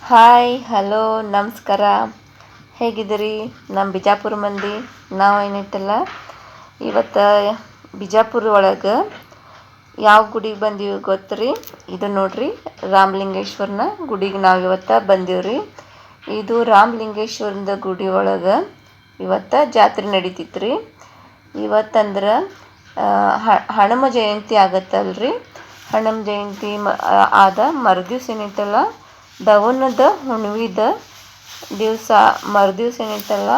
Hi hello ನಮಸ್ಕಾರ. ಹೇಗಿದ್ದೀರಿ ನಮ್ಮ ಬಿಜಾಪುರ ಮಂದಿ? ನಾವು ಏನೈತಲ್ಲ ಇವತ್ತು ಬಿಜಾಪುರ ಒಳಗೆ ಯಾವ ಗುಡಿಗೆ ಬಂದೀವಿ ಗೊತ್ತ್ರಿ? ಇದು ನೋಡ್ರಿ, ರಾಮಲಿಂಗೇಶ್ವರನ ಗುಡಿಗೆ ನಾವು ಇವತ್ತು ಬಂದೀವ್ರಿ. ಇದು ರಾಮಲಿಂಗೇಶ್ವರದ ಗುಡಿ ಒಳಗೆ ಇವತ್ತು ಜಾತ್ರೆ ನಡೀತಿತ್ರಿ. ಇವತ್ತಂದ್ರೆ ಹನುಮ ಜಯಂತಿ ಆಗತ್ತಲ್ರಿ. ಹನುಮ ಜಯಂತಿ ಆದ ಮರುದಿವ್ಸ ಏನೈತಲ್ಲ, ದವನದ ಹುಣ್ಣಿದ ದಿವಸ ಮರುದಿವ್ಸ ಏನೈತಲ್ಲ,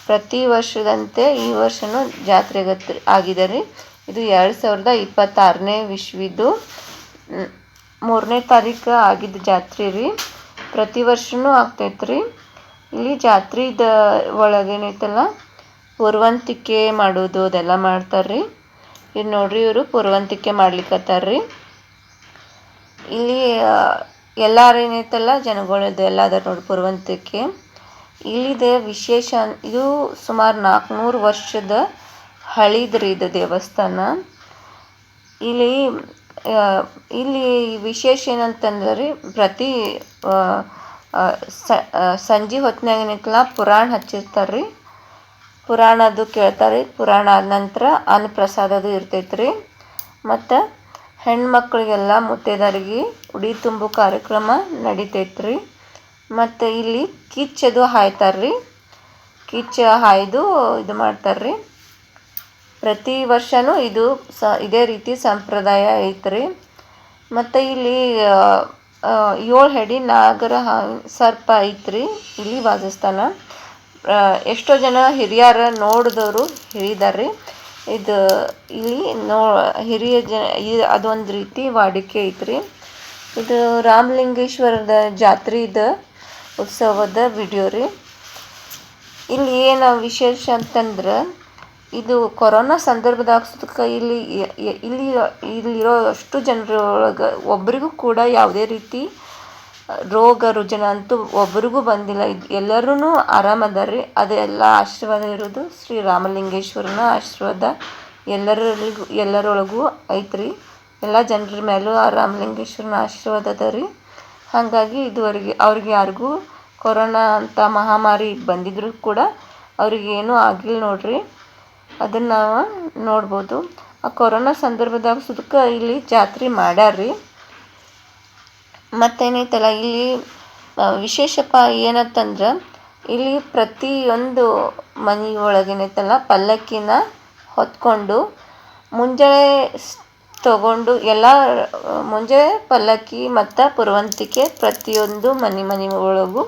ಪ್ರತಿ ವರ್ಷದಂತೆ ಈ ವರ್ಷವೂ ಜಾತ್ರೆ ಆಗಿದೆ ರೀ. ಇದು 2026ನೇ ಇಸ್ವಿದು 3ನೇ ತಾರೀಕು ಆಗಿದ್ದು ಜಾತ್ರೆ ರೀ. ಪ್ರತಿ ವರ್ಷವೂ ಆಗ್ತೈತ್ರಿ. ಇಲ್ಲಿ ಜಾತ್ರೆದ ಒಳಗೇನೈತಲ್ಲ ಪುರವಂತಿಕೆ ಮಾಡೋದು ಅದೆಲ್ಲ ಮಾಡ್ತಾರ್ರಿ. ಇದು ನೋಡ್ರಿ, ಇವರು ಪುರವಂತಿಕೆ ಮಾಡ್ಲಿಕ್ಕತ್ತಾರ್ರಿ. ಇಲ್ಲಿ ಎಲ್ಲಾರು ಏನೈತಲ್ಲ ಜನಗಳದ್ದು ಎಲ್ಲ ಅದ ನೋಡಿ ಪುರವಂತಿಕೆ. ಇಲ್ಲಿದೆ ವಿಶೇಷ, ಇದು ಸುಮಾರು 400 ವರ್ಷದ ಹಳಿದ್ರಿ ಇದು ದೇವಸ್ಥಾನ. ಇಲ್ಲಿ ವಿಶೇಷ ಏನಂತಂದ್ರೆ ರೀ, ಪ್ರತಿ ಸಂಜೆ ಹೊತ್ತಿನಾಗ ಏನೈತಲ್ಲ ಪುರಾಣ ಹಚ್ಚಿರ್ತಾರ್ರಿ. ಪುರಾಣದ್ದು ಕೇಳ್ತಾರೆ. ಪುರಾಣ ಆದ ನಂತರ ಅನ್ನಪ್ರಸಾದದು ಇರ್ತೈತ್ರಿ. ಮತ್ತು ಹೆಣ್ಮಕ್ಳಿಗೆಲ್ಲ ಮುತ್ತೈದೆಯರಿಗೆ ಉಡಿ ತುಂಬು ಕಾರ್ಯಕ್ರಮ ನಡಿತೈತ್ರಿ. ಮತ್ತು ಇಲ್ಲಿ ಕಿಚ್ಚದು ಹಾಯ್ತಾರ್ರಿ. ಕಿಚ್ಚ ಹಾಯ್ದು ಇದು ಮಾಡ್ತಾರ್ರಿ. ಪ್ರತಿ ವರ್ಷವೂ ಇದು ಇದೇ ರೀತಿ ಸಂಪ್ರದಾಯ ಐತ್ರಿ. ಮತ್ತು ಇಲ್ಲಿ 7 ಹೆಡಿ ನಾಗರ ಸರ್ಪ ಐತ್ರಿ ಇಲ್ಲಿ ವಾಸಸ್ಥಾನ. ಎಷ್ಟೋ ಜನ ಹಿರಿಯರ ನೋಡಿದವರು ಹೇಳಿದಾರ್ರಿ. ಇದು ಇಲ್ಲಿ ಹಿರಿಯ ಜನ ಅದೊಂದು ರೀತಿ ವಾಡಿಕೆ ಐತ್ರಿ. ಇದು ರಾಮಲಿಂಗೇಶ್ವರದ ಜಾತ್ರೆದ ಉತ್ಸವದ ವಿಡಿಯೋ ರೀ. ಇಲ್ಲಿ ಏನು ವಿಶೇಷ ಅಂತಂದ್ರೆ, ಇದು ಕೊರೋನಾ ಸಂದರ್ಭದಾಗ ಸುತ್ತ ಇಲ್ಲಿರೋ ಅಷ್ಟು ಜನರೊಳಗೆ ಒಬ್ರಿಗೂ ಕೂಡ ಯಾವುದೇ ರೀತಿ ರೋಗ ರುಜಿನ ಅಂತೂ ಒಬ್ರಿಗೂ ಬಂದಿಲ್ಲ. ಎಲ್ಲರೂ ಆರಾಮದಾರ್ರಿ. ಅದೆಲ್ಲ ಆಶೀರ್ವಾದ ಇರೋದು ಶ್ರೀ ರಾಮಲಿಂಗೇಶ್ವರನ ಆಶೀರ್ವಾದ ಎಲ್ಲರೊಳಗೂ ಐತ್ರಿ. ಎಲ್ಲ ಜನರ ಮೇಲೂ ಆ ರಾಮಲಿಂಗೇಶ್ವರನ ಆಶೀರ್ವಾದ ಅದ ರೀ. ಹಾಗಾಗಿ ಇದುವರೆಗೆ ಅವ್ರಿಗೆ ಯಾರಿಗೂ ಕೊರೋನಾ ಅಂತ ಮಹಾಮಾರಿ ಬಂದಿದ್ರು ಕೂಡ ಅವ್ರಿಗೆ ಏನೂ ಆಗಿಲ್ಲ ನೋಡ್ರಿ. ಅದನ್ನು ನಾವು ನೋಡ್ಬೋದು. ಆ ಕೊರೋನಾ ಸಂದರ್ಭದಾಗ ಸುದಕ್ಕೆ ಇಲ್ಲಿ ಜಾತ್ರೆ ಮಾಡ್ಯಾರ್ರಿ. ಮತ್ತೇನೈತಲ್ಲ ಇಲ್ಲಿ ವಿಶೇಷಪ್ಪ ಏನಂತಂದ್ರೆ, ಇಲ್ಲಿ ಪ್ರತಿಯೊಂದು ಮನೆ ಒಳಗೇನೈತಲ್ಲ ಪಲ್ಲಕ್ಕಿನ ಹೊತ್ಕೊಂಡು ಮುಂಜಾನೆ ತಗೊಂಡು ಎಲ್ಲ ಮುಂಜಾನೆ ಪಲ್ಲಕ್ಕಿ ಮತ್ತು ಪುರವಂತಿಕೆ ಪ್ರತಿಯೊಂದು ಮನೆ ಒಳಗೂ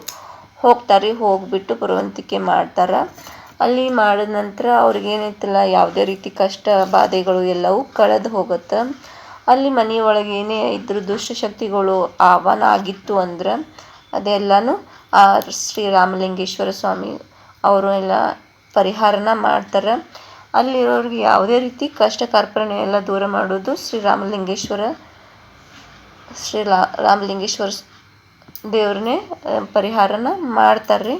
ಹೋಗ್ತಾರೆ. ಹೋಗಿಬಿಟ್ಟು ಪುರವಂತಿಕೆ ಮಾಡ್ತಾರೆ. ಅಲ್ಲಿ ಮಾಡಿದ ನಂತರ ಅವ್ರಿಗೇನೈತಲ್ಲ ಯಾವುದೇ ರೀತಿ ಕಷ್ಟ ಬಾಧೆಗಳು ಎಲ್ಲವೂ ಕಳೆದು ಹೋಗುತ್ತೆ. ಅಲ್ಲಿ ಮನೆಯೊಳಗೆ ಏನೇ ಇದ್ರೂ ದುಷ್ಟಶಕ್ತಿಗಳು ಆಹ್ವಾನ ಆಗಿತ್ತು ಅಂದ್ರೆ ಅದೆಲ್ಲನೂ ಆ ಶ್ರೀ ರಾಮಲಿಂಗೇಶ್ವರ ಸ್ವಾಮಿ ಅವರು ಎಲ್ಲ ಪರಿಹಾರನ ಮಾಡ್ತಾರೆ. ಅಲ್ಲಿರೋರಿಗೆ ಯಾವುದೇ ರೀತಿ ಕಷ್ಟ ಕಾರ್ಪಣ್ಯ ಎಲ್ಲ ದೂರ ಮಾಡೋದು ಶ್ರೀ ರಾಮಲಿಂಗೇಶ್ವರ ದೇವ್ರನ್ನೇ ಪರಿಹಾರನ ಮಾಡ್ತಾರೆ.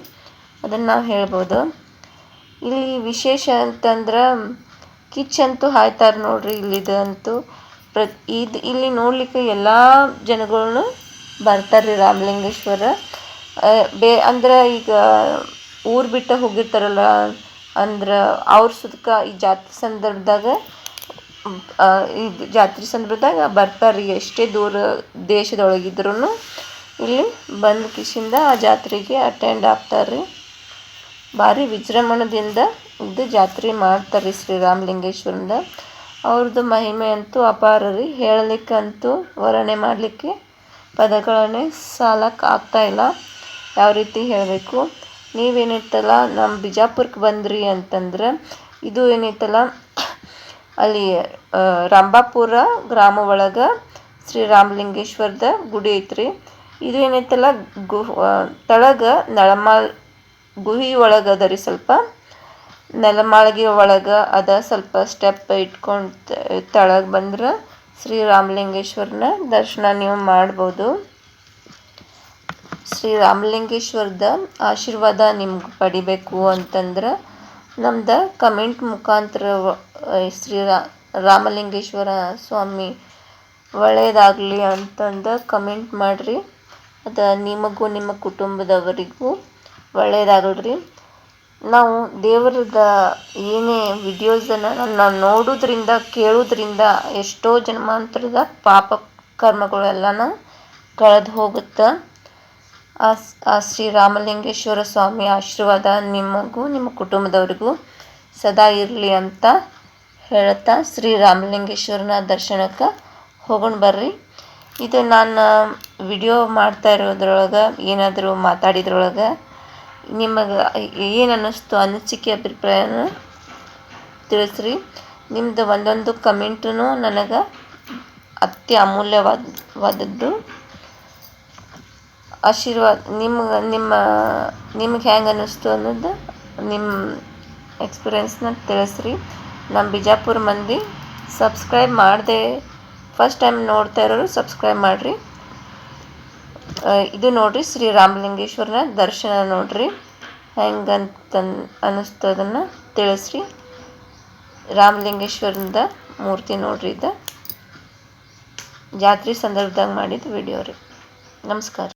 ಅದನ್ನು ನಾವು ಹೇಳ್ಬೋದು. ಇಲ್ಲಿ ವಿಶೇಷ ಅಂತಂದ್ರೆ ಕಿಚ್ಚಂತೂ ಹಾಯ್ತಾರೆ ನೋಡ್ರಿ. ಇಲ್ಲಿದಂತೂ ಇಲ್ಲಿ ನೋಡ್ಲಿಕ್ಕೆ ಎಲ್ಲ ಜನಗಳು ಬರ್ತಾರೆ ರೀ ರಾಮಲಿಂಗೇಶ್ವರ. ಅಂದ್ರೆ ಈಗ ಊರು ಬಿಟ್ಟು ಹೋಗಿರ್ತಾರಲ್ಲ ಅಂದ್ರೆ ಅವ್ರ ಸುದಕ ಈ ಜಾತ್ರೆ ಸಂದರ್ಭದಾಗ ಬರ್ತಾರೆ. ಎಷ್ಟೇ ದೂರ ದೇಶದೊಳಗಿದ್ರೂ ಇಲ್ಲಿ ಬಂದು ಕಿಶಿಂದ ಆ ಜಾತ್ರೆಗೆ ಅಟೆಂಡ್ ಆಗ್ತಾರೆ. ಭಾರಿ ವಿಜೃಂಭಣೆಯಿಂದ ಇದು ಜಾತ್ರೆ ಮಾಡ್ತಾರೆ ಶ್ರೀ ರಾಮಲಿಂಗೇಶ್ವರಿಂದ. ಅವ್ರದ್ದು ಮಹಿಮೆ ಅಂತೂ ಅಪಾರ ರೀ. ಹೇಳಲಿಕ್ಕಂತೂ ವರ್ಣನೆ ಮಾಡಲಿಕ್ಕೆ ಪದಗಳನ್ನೇ ಸಾಲಕ್ಕೆ ಆಗ್ತಾಯಿಲ್ಲ. ಯಾವ ರೀತಿ ಹೇಳಬೇಕು. ನೀವೇನೈತಲ್ಲ ನಮ್ಮ ಬಿಜಾಪುರಕ್ಕೆ ಬಂದ್ರಿ ಅಂತಂದ್ರೆ, ಇದು ಏನೈತಲ್ಲ ಅಲ್ಲಿ ರಂಭಾಪುರ ಗ್ರಾಮ ಒಳಗೆ ಶ್ರೀ ರಾಮಲಿಂಗೇಶ್ವರದ ಗುಡಿ ಐತ್ರಿ. ಇದು ಏನೈತಲ್ಲ ತಳಗೆ ಗುಹಿ ಒಳಗೆ ಅದ ರೀ. ಸ್ವಲ್ಪ ನೆಲಮಾಳಿಗೆ ಒಳಗೆ ಅದ. ಸ್ವಲ್ಪ ಸ್ಟೆಪ್ ಇಟ್ಕೊಂಡು ತಳಗೆ ಬಂದ್ರೆ ಶ್ರೀ ರಾಮಲಿಂಗೇಶ್ವರನ ದರ್ಶನ ನೀವು ಮಾಡ್ಬೋದು. ಶ್ರೀ ರಾಮಲಿಂಗೇಶ್ವರದ ಆಶೀರ್ವಾದ ನಿಮ್ಗೆ ಪಡಿಬೇಕು ಅಂತಂದ್ರೆ ನಮ್ದು ಕಮೆಂಟ್ ಮುಖಾಂತರ ಶ್ರೀ ರಾಮಲಿಂಗೇಶ್ವರ ಸ್ವಾಮಿ ಒಳ್ಳೆಯದಾಗಲಿ ಅಂತಂದು ಕಮೆಂಟ್ ಮಾಡಿರಿ. ಅದು ನಿಮಗೂ ನಿಮ್ಮ ಕುಟುಂಬದವರಿಗೂ ಒಳ್ಳೆಯದಾಗಲ್ರಿ. ನಾವು ದೇವರದ ಏನೇ ವಿಡಿಯೋಸನ್ನು ನಾವು ನೋಡೋದ್ರಿಂದ ಕೇಳೋದ್ರಿಂದ ಎಷ್ಟೋ ಜನ್ಮಾಂತರದ ಪಾಪ ಕರ್ಮಗಳೆಲ್ಲನೂ ಕಳೆದು ಹೋಗುತ್ತೆ. ಆ ಶ್ರೀರಾಮಲಿಂಗೇಶ್ವರ ಸ್ವಾಮಿ ಆಶೀರ್ವಾದ ನಿಮಗೂ ನಿಮ್ಮ ಕುಟುಂಬದವರಿಗೂ ಸದಾ ಇರಲಿ ಅಂತ ಹೇಳ್ತಾ ಶ್ರೀರಾಮಲಿಂಗೇಶ್ವರನ ದರ್ಶನಕ್ಕೆ ಹೋಗೋಣ ಬರ್ರಿ. ಇದು ನಾನು ವಿಡಿಯೋ ಮಾಡ್ತಾ ಇರೋದ್ರೊಳಗೆ ಏನಾದರೂ ಮಾತಾಡಿದ್ರೊಳಗೆ ನಿಮಗೆ ಏನು ಅನ್ನಿಸ್ತು ಅನಿಸಿಕೆ ಅಭಿಪ್ರಾಯನ ತಿಳಿಸ್ರಿ. ನಿಮ್ಮದು ಒಂದೊಂದು ಕಮೆಂಟೂ ನನಗೆ ಅತಿ ಅಮೂಲ್ಯವಾದದ್ದು. ಆಶೀರ್ವಾದ ನಿಮ್ಗೆ ಹೆಂಗೆ ಅನ್ನಿಸ್ತು ಅನ್ನೋದು ನಿಮ್ಮ ಎಕ್ಸ್ಪೀರಿಯೆನ್ಸ್ನ ತಿಳಿಸ್ರಿ. ನಮ್ಮ ಬಿಜಾಪುರ ಮಂದಿ ಸಬ್ಸ್ಕ್ರೈಬ್ ಮಾಡಿದೆ ಫಸ್ಟ್ ಟೈಮ್ ನೋಡ್ತಾ ಇರೋರು ಸಬ್ಸ್ಕ್ರೈಬ್ ಮಾಡಿರಿ. ಇದು ನೋಡಿರಿ ಶ್ರೀರಾಮಲಿಂಗೇಶ್ವರನ ದರ್ಶನ ನೋಡಿರಿ ಹೆಂಗಂತ ಅನ್ನಿಸ್ತು ಅದನ್ನು ತಿಳಿಸ್ರಿ. ರಾಮಲಿಂಗೇಶ್ವರನ ಮೂರ್ತಿ ನೋಡ್ರಿ. ಇದು ಜಾತ್ರೆ ಸಂದರ್ಭದಾಗ ಮಾಡಿದ ವಿಡಿಯೋ ರೀ. ನಮಸ್ಕಾರ.